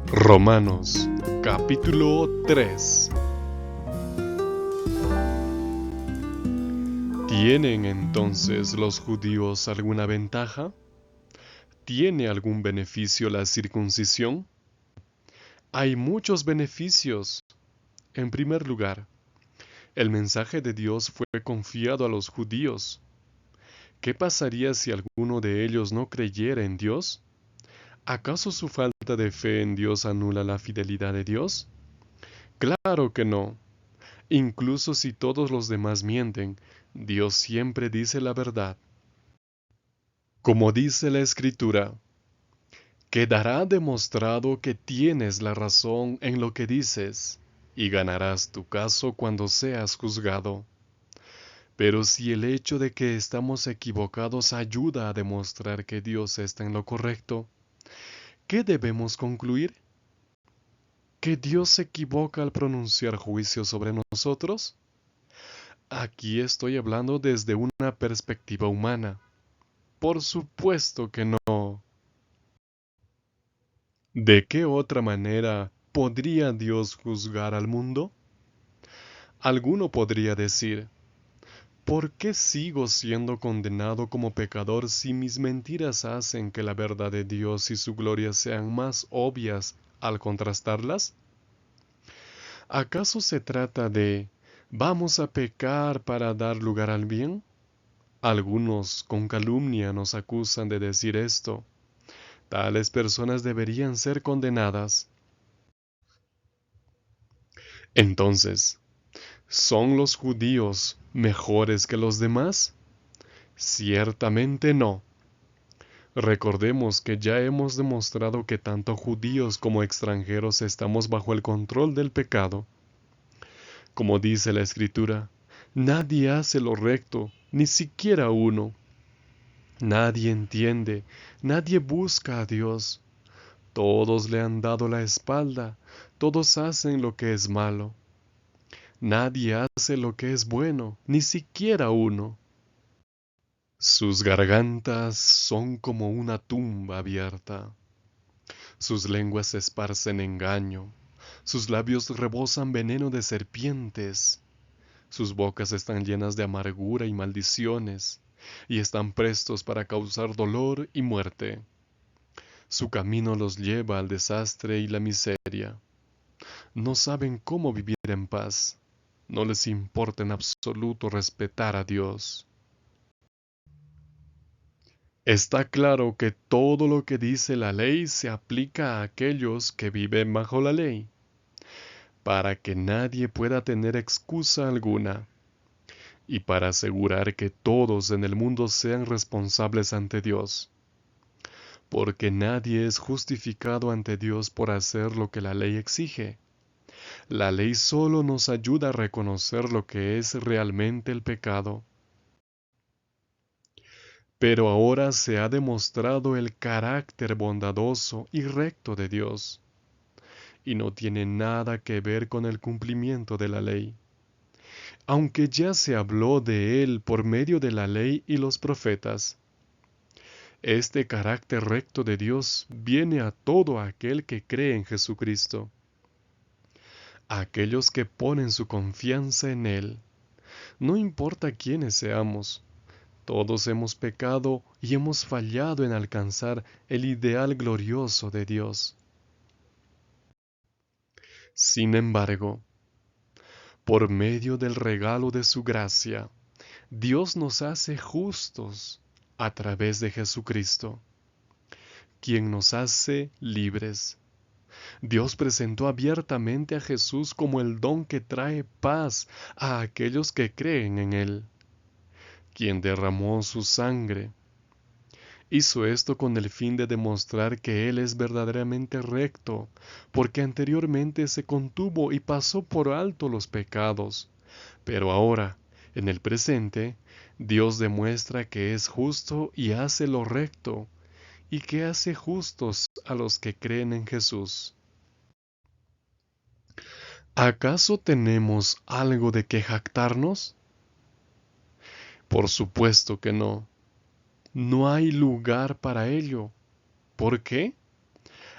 Romanos capítulo 3. ¿Tienen entonces los judíos alguna ventaja? ¿Tiene algún beneficio la circuncisión? Hay muchos beneficios. En primer lugar, el mensaje de Dios fue confiado a los judíos. ¿Qué pasaría si alguno de ellos no creyera en Dios? ¿Acaso su falta de fe en Dios anula la fidelidad de Dios? Claro que no. Incluso si todos los demás mienten, Dios siempre dice la verdad. Como dice la Escritura, quedará demostrado que tienes la razón en lo que dices, y ganarás tu caso cuando seas juzgado. Pero si el hecho de que estamos equivocados ayuda a demostrar que Dios está en lo correcto, ¿qué debemos concluir? ¿Que Dios se equivoca al pronunciar juicio sobre nosotros? Aquí estoy hablando desde una perspectiva humana. Por supuesto que no. ¿De qué otra manera podría Dios juzgar al mundo? Alguno podría decir, ¿por qué sigo siendo condenado como pecador si mis mentiras hacen que la verdad de Dios y su gloria sean más obvias al contrastarlas? ¿Acaso se trata de vamos a pecar para dar lugar al bien? Algunos con calumnia nos acusan de decir esto. Tales personas deberían ser condenadas. Entonces, ¿son los judíos mejores que los demás? Ciertamente no. Recordemos que ya hemos demostrado que tanto judíos como extranjeros estamos bajo el control del pecado. Como dice la Escritura, nadie hace lo recto, ni siquiera uno. Nadie entiende, nadie busca a Dios. Todos le han dado la espalda, todos hacen lo que es malo. Nadie hace lo que es bueno, ni siquiera uno. Sus gargantas son como una tumba abierta. Sus lenguas esparcen engaño. Sus labios rebosan veneno de serpientes. Sus bocas están llenas de amargura y maldiciones, y están prestos para causar dolor y muerte. Su camino los lleva al desastre y la miseria. No saben cómo vivir en paz. No les importa en absoluto respetar a Dios. Está claro que todo lo que dice la ley se aplica a aquellos que viven bajo la ley, para que nadie pueda tener excusa alguna, y para asegurar que todos en el mundo sean responsables ante Dios, porque nadie es justificado ante Dios por hacer lo que la ley exige. La ley solo nos ayuda a reconocer lo que es realmente el pecado. Pero ahora se ha demostrado el carácter bondadoso y recto de Dios, y no tiene nada que ver con el cumplimiento de la ley, aunque ya se habló de él por medio de la ley y los profetas. Este carácter recto de Dios viene a todo aquel que cree en Jesucristo, a aquellos que ponen su confianza en Él. No importa quiénes seamos, todos hemos pecado y hemos fallado en alcanzar el ideal glorioso de Dios. Sin embargo, por medio del regalo de su gracia, Dios nos hace justos a través de Jesucristo, quien nos hace libres. Dios presentó abiertamente a Jesús como el don que trae paz a aquellos que creen en Él, quien derramó su sangre. Hizo esto con el fin de demostrar que Él es verdaderamente recto, porque anteriormente se contuvo y pasó por alto los pecados. Pero ahora, en el presente, Dios demuestra que es justo y hace lo recto, y que hace justos a los que creen en Jesús. ¿Acaso tenemos algo de que jactarnos? Por supuesto que no. No hay lugar para ello. ¿Por qué?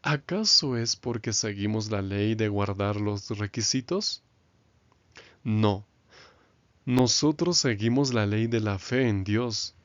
¿Acaso es porque seguimos la ley de guardar los requisitos? No, nosotros seguimos la ley de la fe en Dios.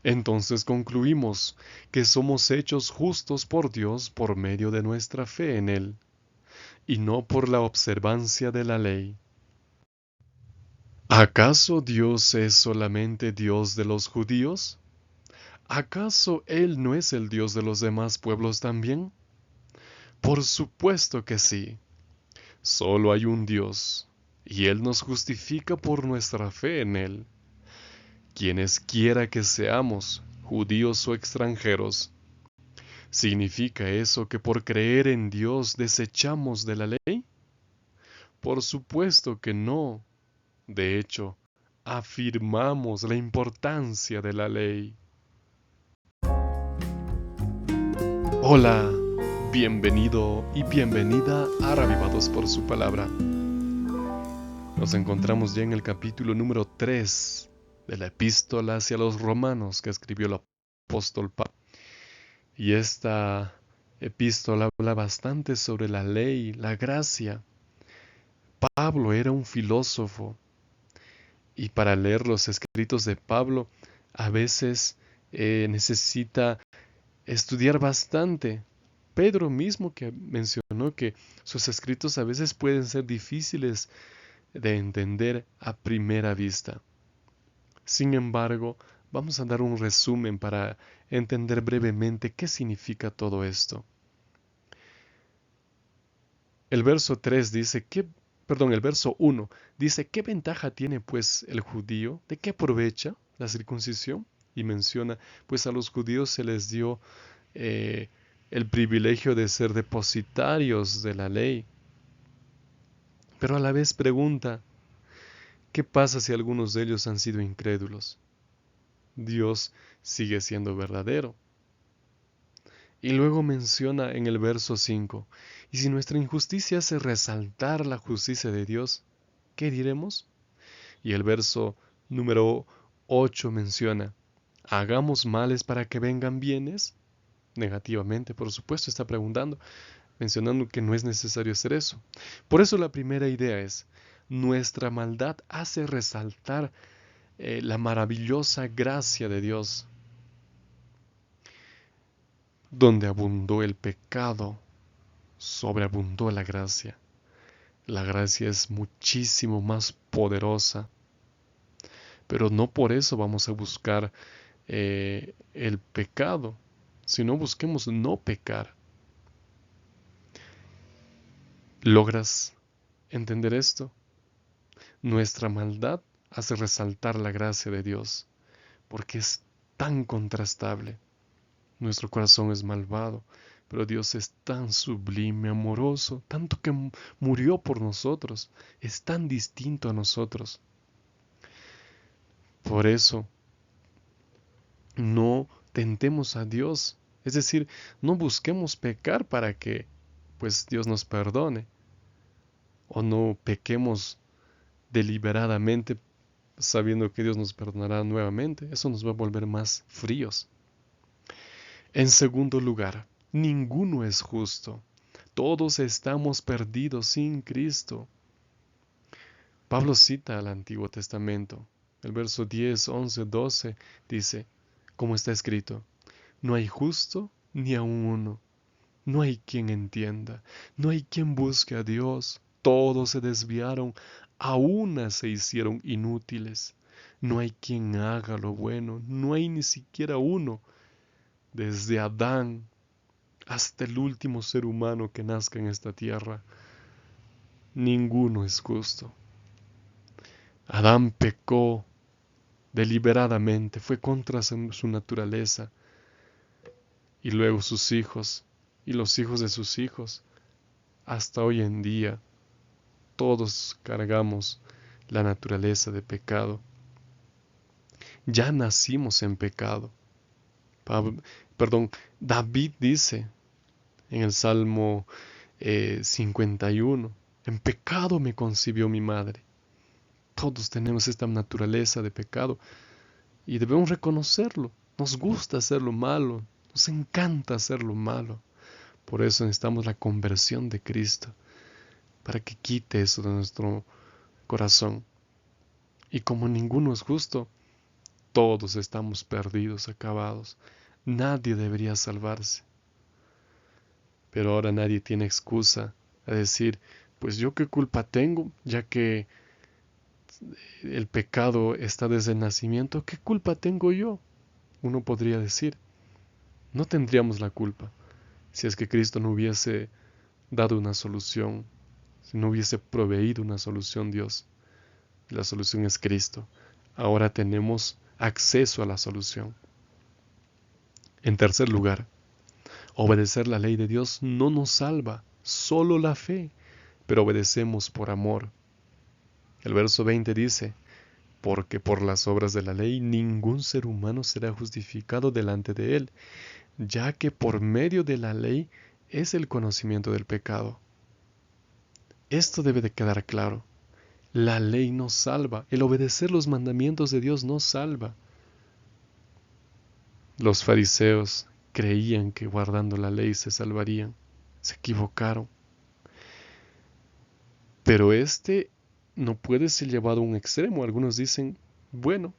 Entonces concluimos que somos hechos justos por Dios por medio de nuestra fe en Él, y no por la observancia de la ley. ¿Acaso Dios es solamente Dios de los judíos? ¿Acaso Él no es el Dios de los demás pueblos también? Por supuesto que sí. Solo hay un Dios, y Él nos justifica por nuestra fe en Él. Quienes quiera que seamos, judíos o extranjeros, ¿significa eso que por creer en Dios desechamos de la ley? Por supuesto que no. De hecho, afirmamos la importancia de la ley. Hola, bienvenido y bienvenida a Reavivados por su palabra. Nos encontramos ya en el capítulo número 3 de la epístola hacia los romanos que escribió el apóstol Pablo. Y esta epístola habla bastante sobre la ley, la gracia. Pablo era un filósofo y para leer los escritos de Pablo a veces necesita estudiar bastante. Pedro mismo que mencionó que sus escritos a veces pueden ser difíciles de entender a primera vista. Sin embargo, vamos a dar un resumen para entender brevemente qué significa todo esto. El verso 3 dice el verso 1 dice, ¿qué ventaja tiene pues el judío? ¿De qué aprovecha la circuncisión? Y menciona, pues a los judíos se les dio el privilegio de ser depositarios de la ley. Pero a la vez pregunta, ¿qué pasa si algunos de ellos han sido incrédulos? Dios sigue siendo verdadero. Y luego menciona en el verso 5, y si nuestra injusticia hace resaltar la justicia de Dios, ¿qué diremos? Y el verso número 8 menciona, ¿hagamos males para que vengan bienes? Negativamente, por supuesto, está preguntando, mencionando que no es necesario hacer eso. Por eso la primera idea es, nuestra maldad hace resaltar la maravillosa gracia de Dios. Donde abundó el pecado, sobreabundó la gracia. La gracia es muchísimo más poderosa, pero no por eso vamos a buscar el pecado, sino busquemos no pecar. ¿Logras entender esto? Nuestra maldad hace resaltar la gracia de Dios, porque es tan contrastable. Nuestro corazón es malvado, pero Dios es tan sublime, amoroso, tanto que murió por nosotros, es tan distinto a nosotros. Por eso, no tentemos a Dios, es decir, no busquemos pecar para que pues Dios nos perdone, o no pequemos deliberadamente sabiendo que Dios nos perdonará nuevamente, eso nos va a volver más fríos. En segundo lugar, ninguno es justo. Todos estamos perdidos sin Cristo. Pablo cita al Antiguo Testamento. El verso 10, 11, 12 dice, como está escrito, no hay justo ni aun uno. No hay quien entienda, no hay quien busque a Dios. Todos se desviaron, a una se hicieron inútiles. No hay quien haga lo bueno, no hay ni siquiera uno. Desde Adán hasta el último ser humano que nazca en esta tierra, ninguno es justo. Adán pecó deliberadamente, fue contra su naturaleza, y luego sus hijos, y los hijos de sus hijos, hasta hoy en día, todos cargamos la naturaleza de pecado. Ya nacimos en pecado. David dice en el Salmo 51, en pecado me concibió mi madre. Todos tenemos esta naturaleza de pecado y debemos reconocerlo. Nos gusta hacer lo malo, nos encanta hacer lo malo, Por eso necesitamos la conversión de Cristo, para que quite eso de nuestro corazón. Y como ninguno es justo, todos estamos perdidos, acabados. Nadie debería salvarse. Pero ahora nadie tiene excusa a decir, pues yo qué culpa tengo, ya que el pecado está desde el nacimiento, ¿qué culpa tengo yo? Uno podría decir, no tendríamos la culpa si es que Cristo no hubiese dado una solución, si no hubiese proveído una solución Dios. La solución es Cristo. Ahora tenemos acceso a la solución. En tercer lugar, obedecer la ley de Dios no nos salva, solo la fe, pero obedecemos por amor. El verso 20 dice, porque por las obras de la ley ningún ser humano será justificado delante de él, ya que por medio de la ley es el conocimiento del pecado. Esto debe de quedar claro. La ley nos salva, el obedecer los mandamientos de Dios nos salva. Los fariseos creían que guardando la ley se salvarían, se equivocaron. Pero no puede ser llevado a un extremo. Algunos dicen, bueno,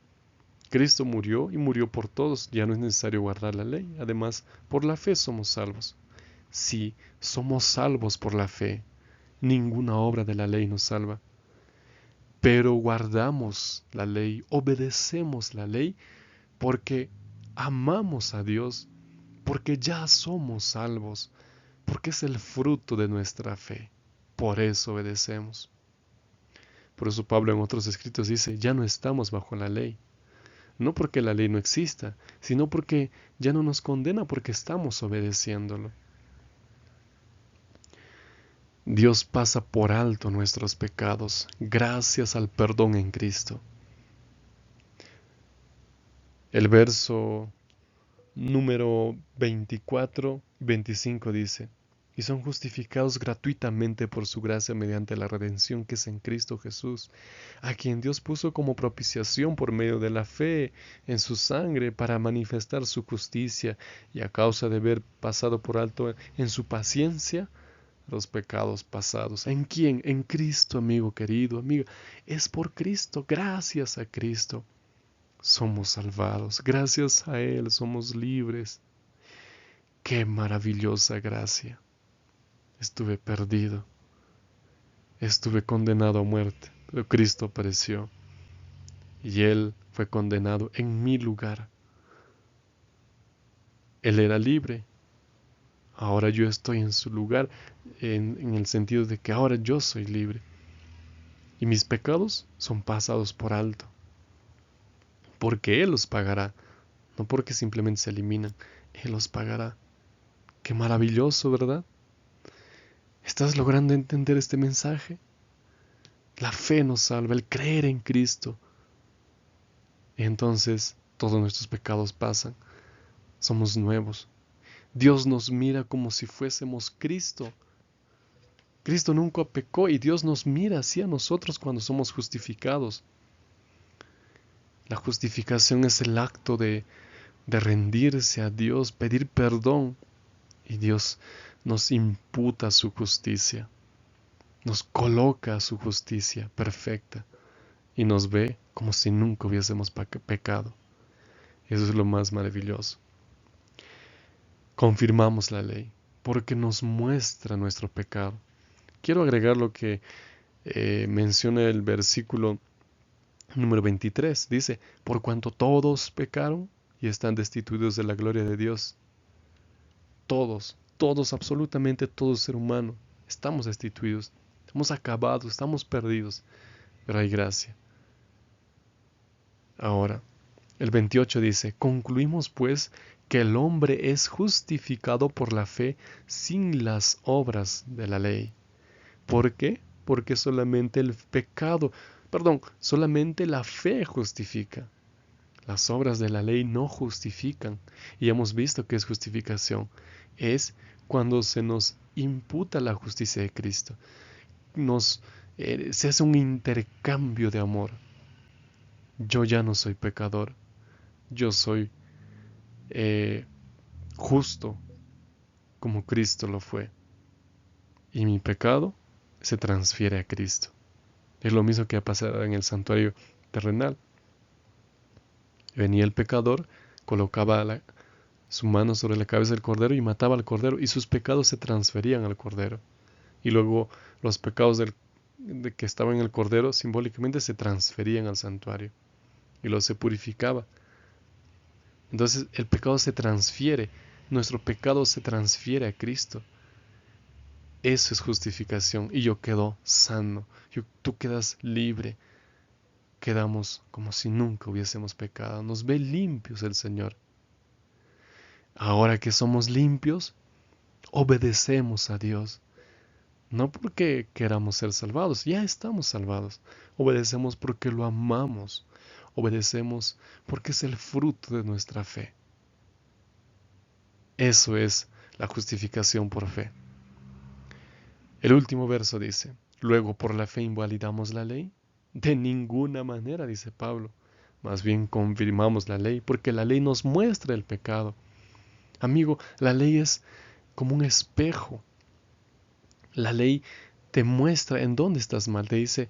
Cristo murió y murió por todos, ya no es necesario guardar la ley. Además, por la fe somos salvos. Sí, somos salvos por la fe. Ninguna obra de la ley nos salva. Pero guardamos la ley, obedecemos la ley porque amamos a Dios, porque ya somos salvos, porque es el fruto de nuestra fe. Por eso obedecemos. Por eso Pablo en otros escritos dice, ya no estamos bajo la ley. No porque la ley no exista, sino porque ya no nos condena porque estamos obedeciéndolo. Dios pasa por alto nuestros pecados gracias al perdón en Cristo. El verso número 24 y 25 dice, y son justificados gratuitamente por su gracia mediante la redención que es en Cristo Jesús, a quien Dios puso como propiciación por medio de la fe en su sangre para manifestar su justicia y a causa de haber pasado por alto en su paciencia los pecados pasados. ¿En quién? En Cristo, amigo querido, amigo. Es por Cristo, gracias a Cristo. Somos salvados, gracias a Él somos libres. ¡Qué maravillosa gracia! Estuve perdido, estuve condenado a muerte, pero Cristo apareció y Él fue condenado en mi lugar. Él era libre, ahora yo estoy en su lugar, en el sentido de que ahora yo soy libre y mis pecados son pasados por alto, porque Él los pagará, no porque simplemente se eliminan, Él los pagará. Qué maravilloso, ¿verdad? ¿Estás logrando entender este mensaje? La fe nos salva, el creer en Cristo. Y entonces todos nuestros pecados pasan, somos nuevos. Dios nos mira como si fuésemos Cristo. Cristo nunca pecó y Dios nos mira así a nosotros cuando somos justificados. La justificación es el acto de rendirse a Dios, pedir perdón y Dios nos imputa su justicia. Nos coloca su justicia perfecta y nos ve como si nunca hubiésemos pecado. Eso es lo más maravilloso. Confirmamos la ley porque nos muestra nuestro pecado. Quiero agregar lo que menciona el versículo número 23. Dice, por cuanto todos pecaron y están destituidos de la gloria de Dios. Todos, absolutamente todo ser humano, estamos destituidos. Estamos acabados, estamos perdidos, pero hay gracia. Ahora, el 28 dice, concluimos pues que el hombre es justificado por la fe sin las obras de la ley. ¿Por qué? Porque solamente solamente la fe justifica. Las obras de la ley no justifican. Y hemos visto que es justificación. Es cuando se nos imputa la justicia de Cristo. Se hace un intercambio de amor. Yo ya no soy pecador. Yo soy justo como Cristo lo fue. Y mi pecado se transfiere a Cristo. Es lo mismo que ha pasado en el santuario terrenal. Venía el pecador, colocaba su mano sobre la cabeza del cordero y mataba al cordero, y sus pecados se transferían al cordero. Y luego los pecados de que estaban en el cordero simbólicamente se transferían al santuario y lo se purificaba. Entonces el pecado se transfiere, nuestro pecado se transfiere a Cristo. Eso es justificación y yo quedo sano, tú quedas libre, quedamos como si nunca hubiésemos pecado, nos ve limpios el Señor. Ahora que somos limpios, obedecemos a Dios. No porque queramos ser salvados, ya estamos salvados. Obedecemos porque lo amamos. Obedecemos porque es el fruto de nuestra fe. Eso es la justificación por fe. El último verso dice, luego por la fe invalidamos la ley. De ninguna manera, dice Pablo. Más bien confirmamos la ley porque la ley nos muestra el pecado. Amigo, la ley es como un espejo. La ley te muestra en dónde estás mal. Te dice,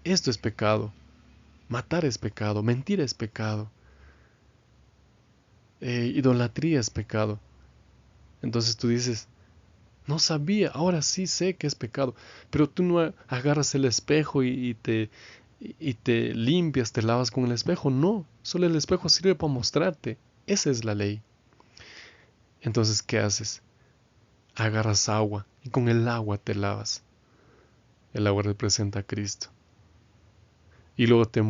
esto es pecado. Matar es pecado. Mentir es pecado. Idolatría es pecado. Entonces tú dices, no sabía, ahora sí sé que es pecado. Pero tú no agarras el espejo y te limpias, te lavas con el espejo. No, solo el espejo sirve para mostrarte. Esa es la ley. Entonces, ¿qué haces? Agarras agua y con el agua te lavas. El agua representa a Cristo. Y luego te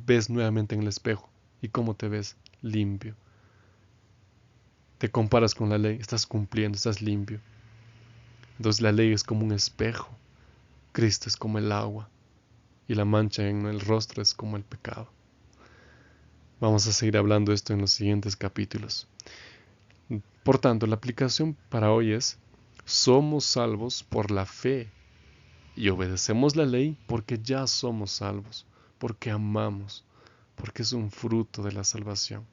ves nuevamente en el espejo. ¿Y cómo te ves? Limpio. Te comparas con la ley, estás cumpliendo, estás limpio. Entonces la ley es como un espejo. Cristo es como el agua. Y la mancha en el rostro es como el pecado. Vamos a seguir hablando esto en los siguientes capítulos. Por tanto, la aplicación para hoy es, somos salvos por la fe y obedecemos la ley porque ya somos salvos, porque amamos, porque es un fruto de la salvación.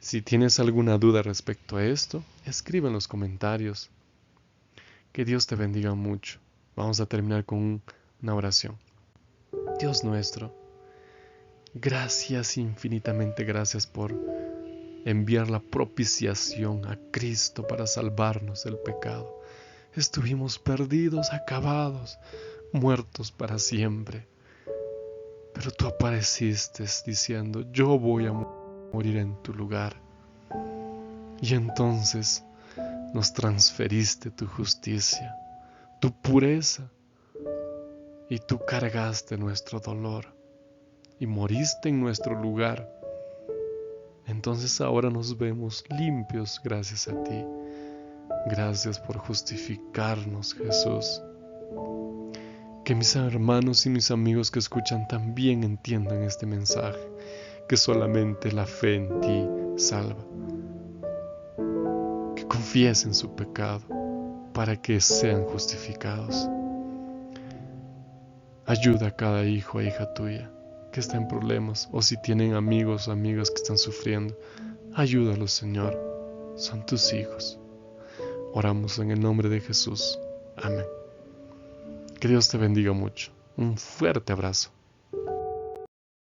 Si tienes alguna duda respecto a esto, escribe en los comentarios. Que Dios te bendiga mucho. Vamos a terminar con una oración. Dios nuestro, gracias, infinitamente gracias por enviar la propiciación a Cristo para salvarnos del pecado. Estuvimos perdidos, acabados, muertos para siempre. Pero tú apareciste diciendo, yo voy a morir en tu lugar. Y entonces nos transferiste tu justicia, tu pureza, y tú cargaste nuestro dolor y moriste en nuestro lugar. Entonces ahora nos vemos limpios gracias a ti. Gracias por justificarnos, Jesús. Que mis hermanos y mis amigos que escuchan también entiendan este mensaje, que solamente la fe en ti salva. Que confiesen su pecado para que sean justificados. Ayuda a cada hijo e hija tuya que está en problemas, o si tienen amigos o amigas que están sufriendo. Ayúdalos, Señor. Son tus hijos. Oramos en el nombre de Jesús. Amén. Que Dios te bendiga mucho. Un fuerte abrazo.